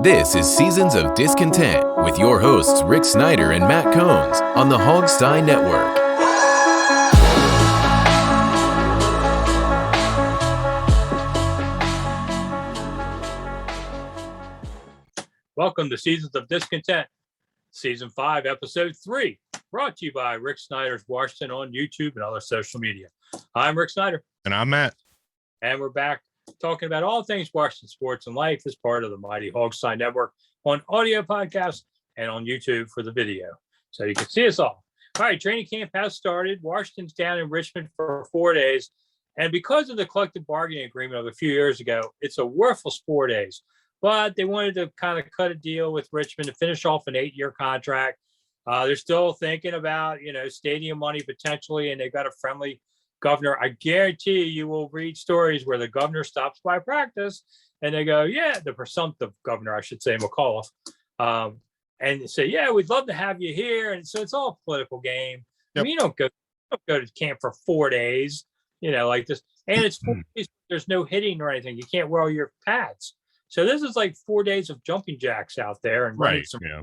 This is Seasons of Discontent with your hosts Rick Snyder and Matt Combs on the Hogstein Network. Welcome to Seasons of Discontent, Season 5, Episode 3, brought to you by Rick Snyder's Washington on YouTube and other social media. I'm Rick Snyder. And I'm Matt. And we're back talking about all things Washington sports and life as part of the mighty Hogstein Network on audio podcast and on YouTube for the video. So you can see us all. All right, training camp has started. Washington's down in Richmond for 4 days. And because of the collective bargaining agreement of a few years ago, it's a worthless 4 days. But they wanted to kind of cut a deal with Richmond to finish off an 8-year contract. They're still thinking about, stadium money potentially, and they've got a friendly governor. I guarantee you will read stories where the governor stops by practice and they go, yeah, the presumptive governor, I should say, McAuliffe, and they say, yeah, we'd love to have you here. And so it's all a political game. Yep. I mean, you don't go to camp for 4 days, like this. And it's 4 days, there's no hitting or anything. You can't wear all your pads. So this is like 4 days of jumping jacks out there and running some. Yeah.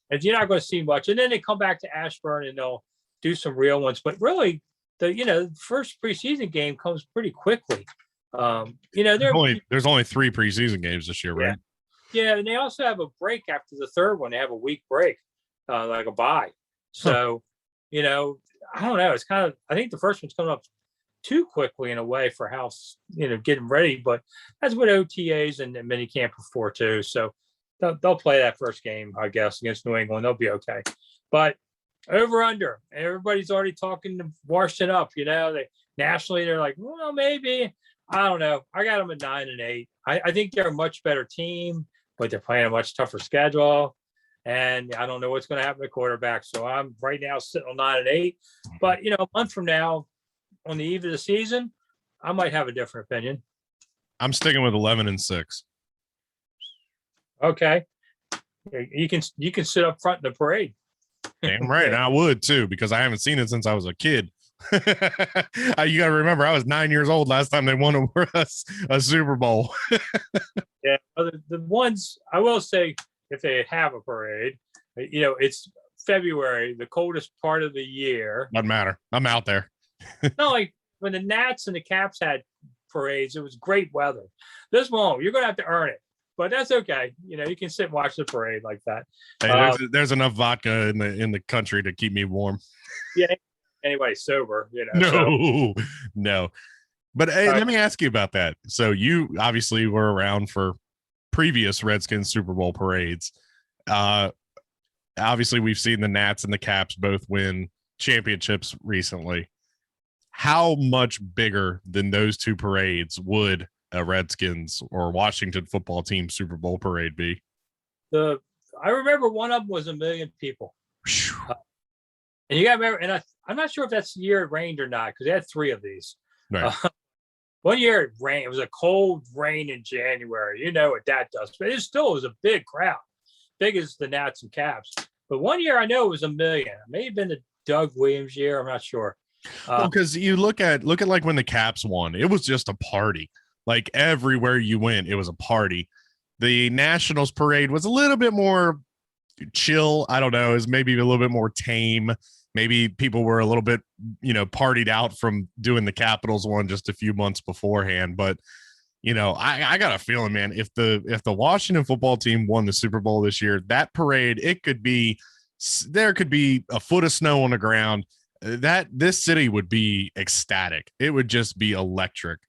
And you're not going to see much. And then they come back to Ashburn and they'll do some real ones. But really, the first preseason game comes pretty quickly. There's only 3 preseason games this year, right? Yeah, and they also have a break after the third one. They have a week break, like a bye. So, I don't know. It's kind of, I think the first one's coming up too quickly in a way for how, getting ready. But that's what OTAs and mini camp are for too. So they'll play that first game, I guess, against New England. They'll be okay. But over under, everybody's already talking to Washington up. Nationally, they're like, well, maybe. I don't know. I got them at 9-8. I think they're a much better team, but they're playing a much tougher schedule. And I don't know what's going to happen to quarterback. So I'm right now sitting on 9-8. But, a month from now, on the eve of the season, I might have a different opinion. I'm sticking with 11-6. Okay. You can sit up front in the parade. Damn right. I would too, because I haven't seen it since I was a kid. You got to remember, I was 9 years old last time they won a Super Bowl. Yeah. The ones, I will say, if they have a parade, it's February, the coldest part of the year. Doesn't matter. I'm out there. No, like when the Nats and the Caps had parades, it was great weather. This won't. You're going to have to earn it. But that's okay. You can sit and watch the parade like that. Hey, there's enough vodka in the country to keep me warm. Yeah. Anybody sober, No. But hey, let me ask you about that. So you obviously were around for previous Redskins Super Bowl parades. Obviously, we've seen the Nats and the Caps both win championships recently. How much bigger than those two parades would a Redskins or Washington football team Super Bowl parade be? I remember one of them was 1 million people. And you got to remember, and I'm not sure if that's the year it rained or not, because they had 3 of these. Right. One year it rained. It was a cold rain in January. You know what that does. But it was a big crowd, big as the Nats and Caps. But one year I know it was 1 million. It may have been the Doug Williams year. I'm not sure. Because you look at like when the Caps won, it was just a party. Like everywhere you went, it was a party. The Nationals parade was a little bit more chill. I don't know. It was maybe a little bit more tame. Maybe people were a little bit, partied out from doing the Capitals one just a few months beforehand. But, I got a feeling, man, if the Washington football team won the Super Bowl this year, that parade, there could be a foot of snow on the ground. This city would be ecstatic. It would just be electric.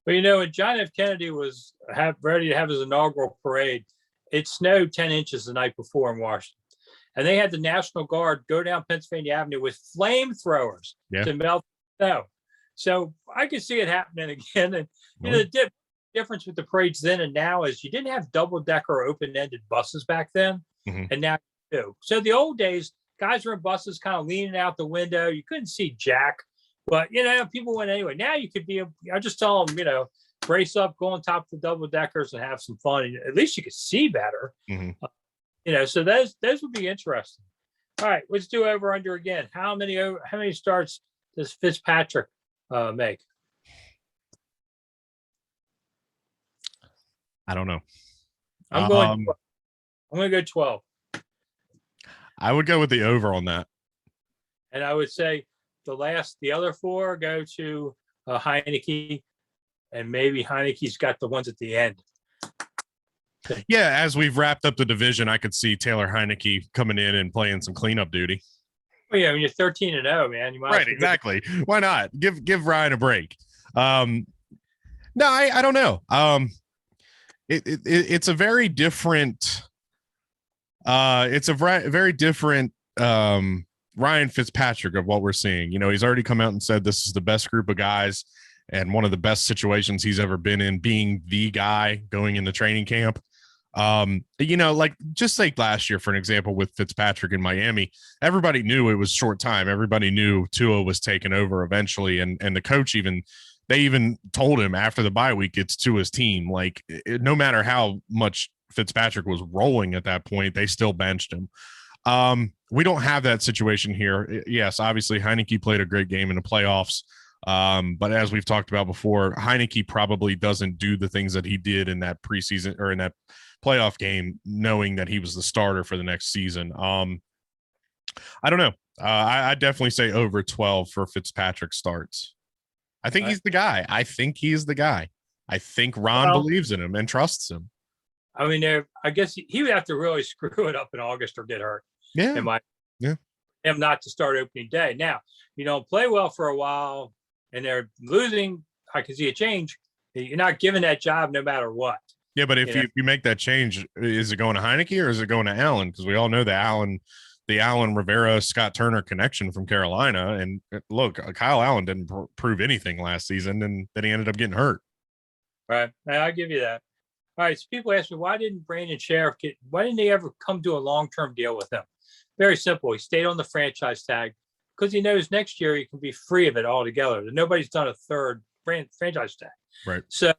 But when John F. Kennedy was ready to have his inaugural parade, it snowed 10 inches the night before in Washington. And they had the National Guard go down Pennsylvania Avenue with flamethrowers to melt snow. So I could see it happening again. And the difference with the parades then and now is you didn't have double-decker open-ended buses back then, and now you do. So the old days, guys were in buses kind of leaning out the window. You couldn't see jack. But, people went anyway. Now you could I just tell them, brace up, go on top of the double deckers and have some fun. And at least you could see better. So those would be interesting. All right, let's do over under again. How many starts does Fitzpatrick make? I don't know. I'm going. I'm going to go 12. I would go with the over on that. And I would say the other four go to Heineke, and maybe Heineke's got the ones at the end. Yeah, as we've wrapped up the division, I could see Taylor Heineke coming in and playing some cleanup duty. Well, yeah, when you're 13-0, man, you might right, exactly. Why not give Ryan a break? No, I don't know. It's a very different. It's a very different Ryan Fitzpatrick of what we're seeing. You know, he's already come out and said this is the best group of guys and one of the best situations he's ever been in, being the guy going into training camp. You know, like just like last year, for an example, with Fitzpatrick in Miami, everybody knew it was short time. Everybody knew Tua was taking over eventually. And the coach they even told him after the bye week, it's Tua's team. Like no matter how much Fitzpatrick was rolling at that point, they still benched him. We don't have that situation here. Yes, obviously Heineke played a great game in the playoffs. But as we've talked about before, Heineke probably doesn't do the things that he did in that preseason or in that playoff game, knowing that he was the starter for the next season. I don't know. I definitely say over 12 for Fitzpatrick starts. I think he's the guy. I think Ron believes in him and trusts him. I mean, I guess he would have to really screw it up in August or get hurt. Yeah. Him not to start opening day. Now, you don't play well for a while and they're losing. I can see a change. You're not given that job no matter what. Yeah, but if you make that change, is it going to Heineke or is it going to Allen? Because we all know the Allen Rivera Scott Turner connection from Carolina. And look, Kyle Allen didn't prove anything last season, and then he ended up getting hurt. Right. I'll give you that. All right. So people ask me, why didn't Brandon Sheriff why didn't they ever come to a long-term deal with him? Very simple. He stayed on the franchise tag because he knows next year he can be free of it altogether. Nobody's done a third franchise tag. Right. So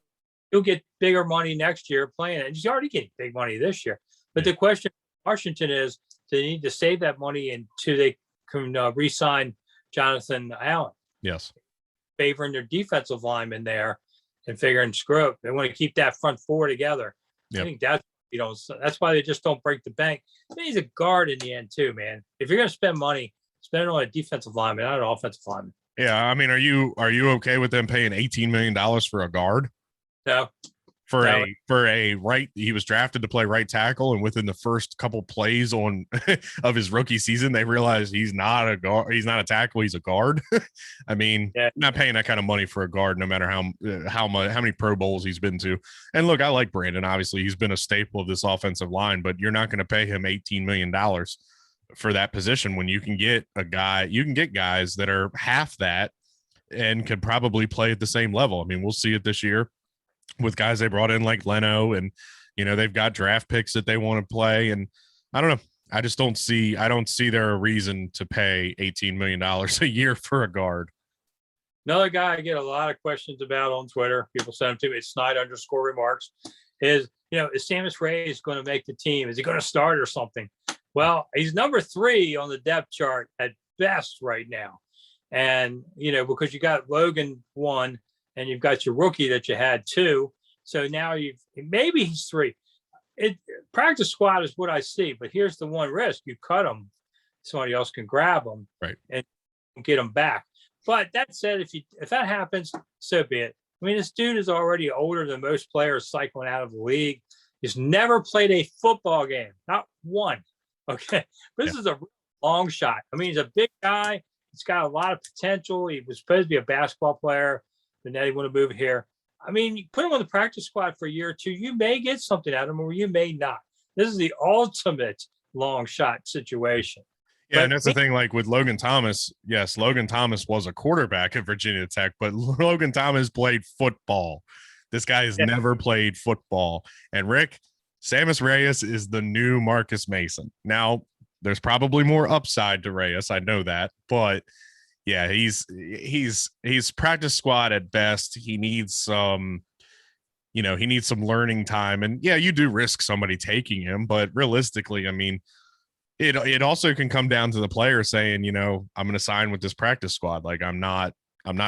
he'll get bigger money next year playing it. He's already getting big money this year. But the question in Washington is, do they need to save that money until they can re-sign Jonathan Allen? Yes. Favoring their defensive lineman there and figuring screw it. They want to keep that front four together. Yep. I think that's why they just don't break the bank. He's a guard in the end too, man. If you're going to spend money, spend it on a defensive lineman, not an offensive lineman. Yeah, I mean, are you okay with them paying $18 million for a guard? No. For a right, he was drafted to play right tackle, and within the first couple plays of his rookie season, they realized he's not a guard, he's not a tackle, he's a guard. I mean, not paying that kind of money for a guard, no matter how many Pro Bowls he's been to. And look, I like Brandon. Obviously, he's been a staple of this offensive line, but you're not going to pay him $18 million for that position when you can get guys that are half that and could probably play at the same level. I mean, we'll see it this year with guys they brought in like Leno, and they've got draft picks that they want to play. And I don't know. I don't see there a reason to pay $18 million a year for a guard. Another guy I get a lot of questions about on Twitter, people send them to me, it's Snide_remarks, is Sammis Reyes going to make the team? Is he going to start or something? Well, he's number 3 on the depth chart at best right now. And, because you got Logan 1, and you've got your rookie that you had 2. So now maybe he's 3. Practice squad is what I see, but here's the one risk. You cut him, somebody else can grab him, right, and get him back. But that said, if that happens, so be it. I mean, this dude is already older than most players cycling out of the league. He's never played a football game, not one. Okay. This is a long shot. I mean, he's a big guy. He's got a lot of potential. He was supposed to be a basketball player, but now he want to move here. I mean, you put him on the practice squad for a year or two, you may get something out of him or you may not. This is the ultimate long shot situation. Yeah, but, and that's the thing, like with Logan Thomas, yes, Logan Thomas was a quarterback at Virginia Tech, but Logan Thomas played football. This guy has never played football. And Rick, Sammis Reyes is the new Marcus Mason. Now, there's probably more upside to Reyes. I know that, but yeah, he's practice squad at best. He needs some, learning time. And yeah, you do risk somebody taking him, but realistically, I mean, it also can come down to the player saying, I'm going to sign with this practice squad. Like I'm not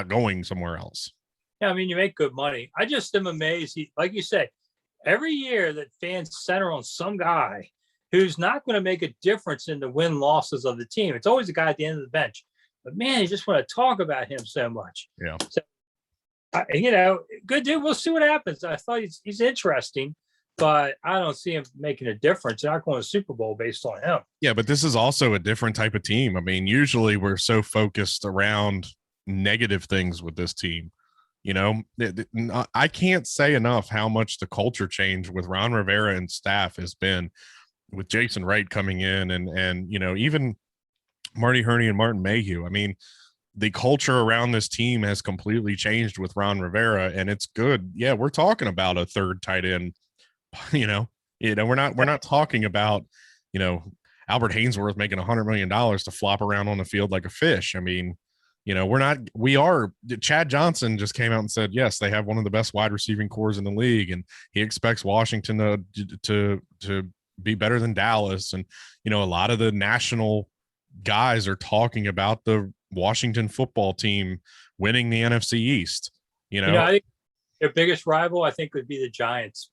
going somewhere else. Yeah, I mean, you make good money. I just am amazed. Like you say, every year that fans center on some guy who's not going to make a difference in the win losses of the team. It's always the guy at the end of the bench. But man, you just want to talk about him so much. Yeah. So, good dude. We'll see what happens. I thought he's interesting, but I don't see him making a difference. They're not going to the Super Bowl based on him. Yeah, but this is also a different type of team. I mean, usually we're so focused around negative things with this team. You know, I can't say enough how much the culture change with Ron Rivera and staff has been, with Jason Wright coming in and you know, even Marty Herney and Martin Mayhew. I mean, the culture around this team has completely changed with Ron Rivera, and it's good. Yeah, we're talking about a third tight end. You know, we're not talking about, you know, Albert Haynesworth making $100 million to flop around on the field like a fish. I mean, you know, Chad Johnson just came out and said, yes, they have one of the best wide receiving cores in the league, and he expects Washington to be better than Dallas. And, you know, a lot of the national guys are talking about the Washington football team winning the NFC East. You know, I think their biggest rival, I think, would be the Giants.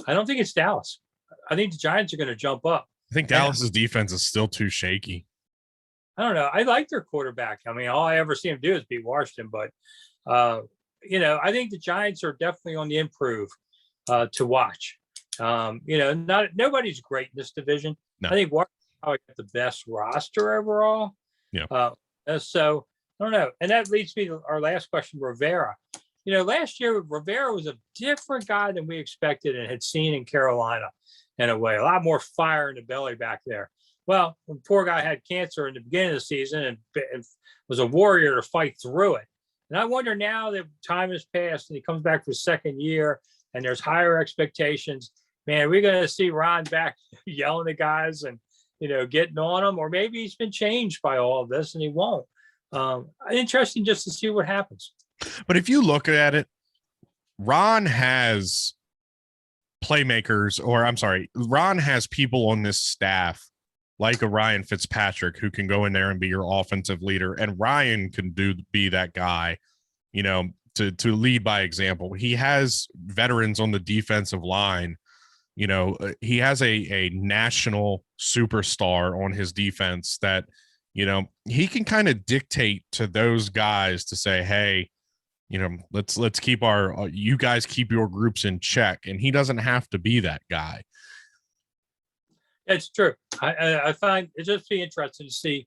I don't think it's Dallas. I think the Giants are going to jump up. I think Dallas's defense is still too shaky. I don't know. I like their quarterback. I mean, all I ever see him do is beat Washington. But, you know, I think the Giants are definitely on the improve to watch. You know, nobody's great in this division. No. I think Washington probably got the best roster overall. Yeah. So I don't know. And that leads me to our last question, Rivera. You know, last year, Rivera was a different guy than we expected and had seen in Carolina in a way. A lot more fire in the belly back there. Well, the poor guy had cancer in the beginning of the season and was a warrior to fight through it. And I wonder now that time has passed and he comes back for his second year and there's higher expectations, man, are we going to see Ron back yelling at guys and, you know, getting on them? Or maybe he's been changed by all of this and he won't. Interesting just to see what happens. But if you look at it, Ron has playmakers, Ron has people on this staff like a Ryan Fitzpatrick who can go in there and be your offensive leader. And Ryan can be that guy, you know, to lead by example. He has veterans on the defensive line. You know, he has a national superstar on his defense that, you know, he can kind of dictate to those guys to say, hey, you know, let's keep you guys keep your groups in check. And he doesn't have to be that guy. It's true. I find it just be interesting to see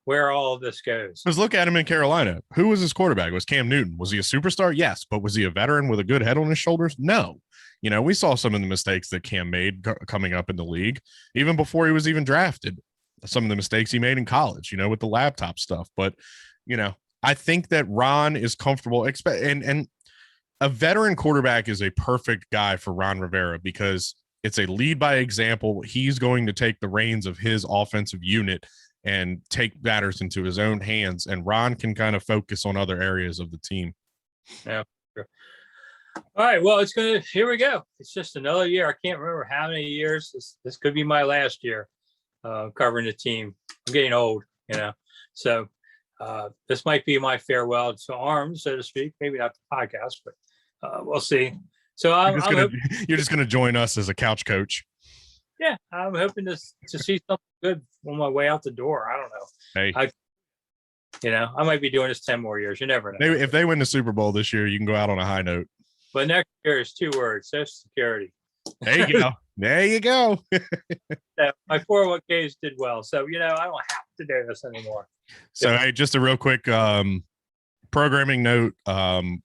where all of this goes. Because look at him in Carolina. Who was his quarterback? It was Cam Newton. Was he a superstar? Yes. But was he a veteran with a good head on his shoulders? No. You know, we saw some of the mistakes that Cam made coming up in the league, even before he was even drafted. Some of the mistakes he made in college, you know, with the laptop stuff. But, you know, I think that Ron is comfortable. And a veteran quarterback is a perfect guy for Ron Rivera because it's a lead by example. He's going to take the reins of his offensive unit and take matters into his own hands. And Ron can kind of focus on other areas of the team. Yeah. Sure. All right. Well, here we go. It's just another year. I can't remember how many years. This could be my last year covering the team. I'm getting old, you know. So this might be my farewell to arms, so to speak. Maybe not the podcast, but we'll see. So you're just going to join us as a couch coach. Yeah, I'm hoping to see something good on my way out the door. I don't know. Hey, I might be doing this 10 more years. You never know. If they win the Super Bowl this year, you can go out on a high note. But next year is 2 words: Social Security. There you go. There you go. My 401ks did well, so I don't have to do this anymore. So hey, just a real quick programming note.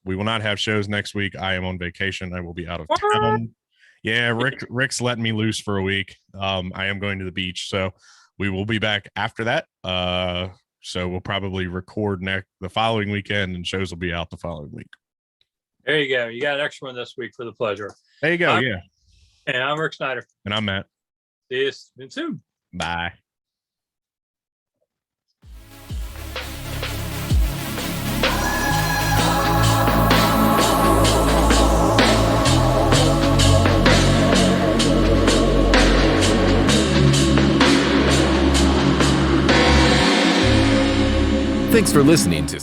We will not have shows next week. I am on vacation. I will be out of town. Yeah, Rick's letting me loose for a week. I am going to the beach, so we will be back after that. So we'll probably record the following weekend, and shows will be out the following week. There you go. You got an extra one this week for the pleasure. There you go. Yeah. And I'm Rick Snyder. And I'm Matt. See you soon. Bye. Thanks for listening to